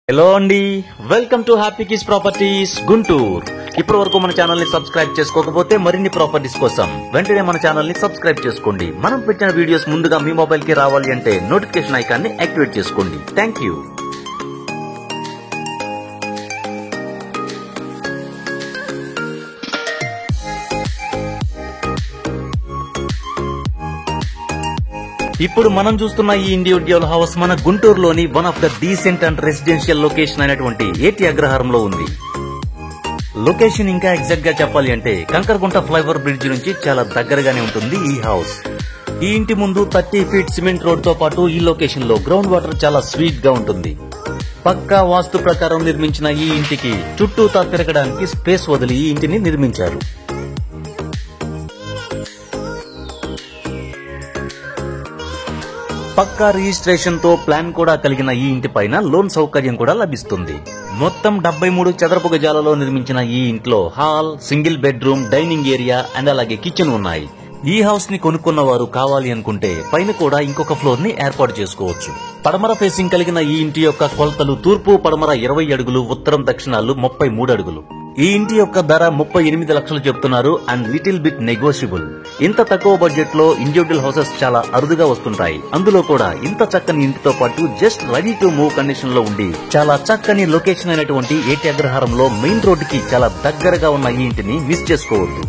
Hello అండి, welcome to happy kids properties Guntur. ఇప్పటి వరకు మన ఛానల్ ని సబ్స్క్రైబ్ చేసుకోకపోతే మరిన్ని ప్రాపర్టీస్ కోసం వెంటనే మన ఛానల్ ని సబ్స్క్రైబ్ చేసుకోండి. మనం పెట్టిన వీడియోస్ ముందుగా మీ మొబైల్ కి రావాలి అంటే నోటిఫికేషన్ ఐకాన్ ని యాక్టివేట్ చేసుకోండి. Thank you. ఇప్పుడు మనం చూస్తున్న ఈ ఇండివిడ్యువల్ హౌస్ మన గుంటూరులోని one of the decent and residential location అయినటువంటి ఏటి అగ్రహారంలో ఉంది. లొకేషన్ ఇంకా ఎగ్జాక్ట్ గా చెప్పాలి అంటే కంకరగుంట ఫ్లైఓవర్ బ్రిడ్జ్ నుంచి చాలా దగ్గరగానే ఉంటుంది ఈ హౌస్. ఈ ఇంటి ముందు 30 ఫీట్ సిమెంట్ రోడ్ తో పాటు ఈ లొకేషన్ లో గ్రౌండ్ వాటర్ చాలా స్వీట్ గా ఉంటుంది. పక్కా వాస్తు ప్రకారం నిర్మించిన ఈ ఇంటికి చుట్టూతా తిరగడానికి స్పేస్ వదిలి ఈ ఇంటిని నిర్మించారు. పక్కా రిజిస్ట్రేషన్ తో ప్లాన్ కూడా కలిగిన ఈ ఇంటి పైన లోన్ సౌకర్యం కూడా లభిస్తుంది. మొత్తం 73 చదరపు గజాలలో నిర్మించిన ఈ ఇంట్లో hall, single bedroom, dining area and అలాగే కిచెన్ ఉన్నాయి. ఈ హౌస్ ని కొనుక్కున్న వారు కావాలి అనుకుంటే పైన కూడా ఇంకొక ఫ్లోర్ ని ఏర్పాటు చేసుకోవచ్చు. పడమర ఫేసింగ్ కలిగిన ఈ ఇంటి యొక్క కొలతలు తూర్పు పడమర 20 అడుగులు, ఉత్తరం దక్షిణాలు 33 అడుగులు. ఈ ఇంటి యొక్క ధర 38 లక్షలు చెప్తున్నారు అండ్ లిటిల్ బిట్ నెగోషియబుల్. ఇంత తక్కువ బడ్జెట్ లో ఇండివిడ్యువల్ హౌసెస్ చాలా అరుదుగా వస్తుంటాయి. అందులో కూడా ఇంత చక్కని ఇంటితో పాటు just ready to move condition లో ఉండి చాలా చక్కని లొకేషన్ అయినటువంటి ఏటి అగ్రహారంలో మెయిన్ రోడ్ కి చాలా దగ్గరగా ఉన్న ఈ ఇంటిని మిస్ చేసుకోవద్దు.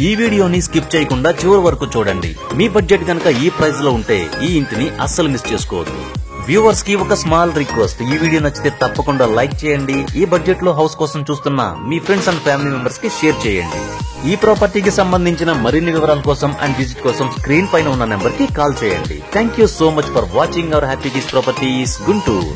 ఈ వీడియోని స్కిప్ చేయకుండా చివరి వరకు చూడండి. మీ బడ్జెట్ గనక ఈ ప్రైస్ లో ఉంటే ఈ ఇంటిని అస్సలు మిస్ చేసుకోవద్దు. వ్యూవర్స్ కి ఒక స్మాల్ రిక్వెస్ట్, ఈ వీడియో నచ్చితే తప్పకుండా లైక్ చేయండి. ఈ బడ్జెట్ లో హౌస్ కోసం చూస్తున్న మీ ఫ్రెండ్స్ అండ్ ఫ్యామిలీ మెంబర్స్ కి షేర్ చేయండి. ఈ ప్రాపర్టీకి సంబంధించిన మరిన్ని వివరాల కోసం అండ్ విజిట్ కోసం స్క్రీన్ పైన ఉన్న నెంబర్ కి కాల్ చేయండి. Thank you so much for watching our happy kids properties Guntur.